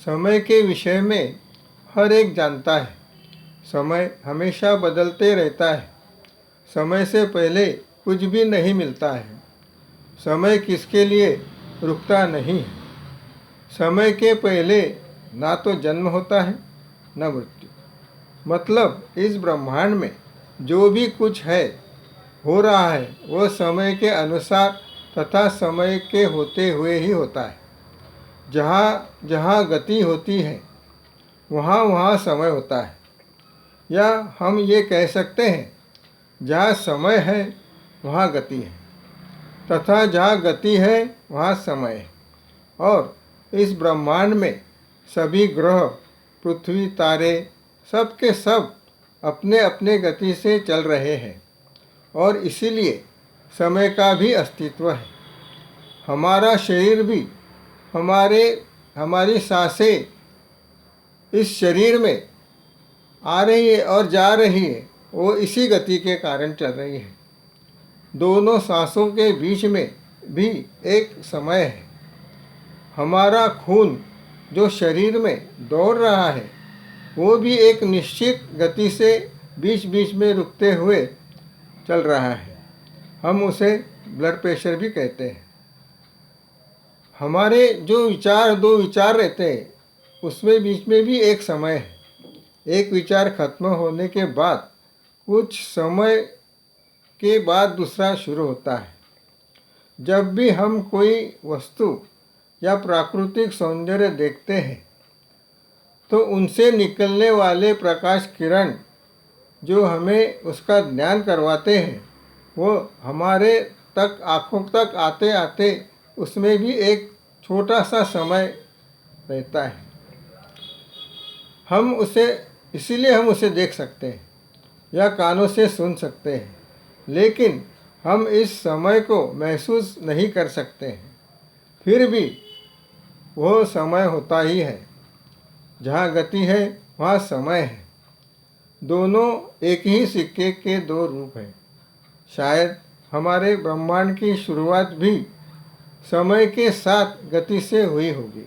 समय के विषय में हर एक जानता है। समय हमेशा बदलते रहता है। समय से पहले कुछ भी नहीं मिलता है। समय किसके लिए रुकता नहीं है। समय के पहले ना तो जन्म होता है न मृत्यु। मतलब इस ब्रह्मांड में जो भी कुछ है, हो रहा है, वो समय के अनुसार तथा समय के होते हुए ही होता है। जहाँ जहाँ गति होती है वहाँ वहाँ समय होता है। या हम ये कह सकते हैं, जहाँ समय है वहाँ गति है, तथा जहाँ गति है वहाँ समय है। और इस ब्रह्मांड में सभी ग्रह, पृथ्वी, तारे सब के सब अपने अपने गति से चल रहे हैं और इसीलिए समय का भी अस्तित्व है। हमारा शरीर भी, हमारी सांसें इस शरीर में आ रही है और जा रही है, वो इसी गति के कारण चल रही है। दोनों सांसों के बीच में भी एक समय है। हमारा खून जो शरीर में दौड़ रहा है वो भी एक निश्चित गति से बीच बीच में रुकते हुए चल रहा है। हम उसे ब्लड प्रेशर भी कहते हैं। हमारे जो दो विचार रहते हैं उसमें बीच में भी एक समय है। एक विचार खत्म होने के बाद कुछ समय के बाद दूसरा शुरू होता है। जब भी हम कोई वस्तु या प्राकृतिक सौंदर्य देखते हैं तो उनसे निकलने वाले प्रकाश किरण जो हमें उसका ज्ञान करवाते हैं वो हमारे तक, आँखों तक आते आते उसमें भी एक छोटा सा समय रहता है। इसीलिए हम उसे देख सकते हैं या कानों से सुन सकते हैं, लेकिन हम इस समय को महसूस नहीं कर सकते हैं। फिर भी वो समय होता ही है। जहाँ गति है वहाँ समय है। दोनों एक ही सिक्के के दो रूप हैं। शायद हमारे ब्रह्मांड की शुरुआत भी समय के साथ गति से हुई होगी।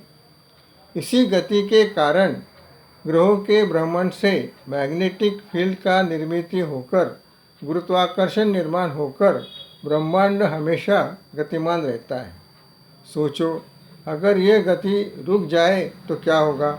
इसी गति के कारण ग्रहों के भ्रमण से मैग्नेटिक फील्ड का निर्मित होकर, गुरुत्वाकर्षण निर्माण होकर ब्रह्मांड हमेशा गतिमान रहता है। सोचो, अगर ये गति रुक जाए तो क्या होगा।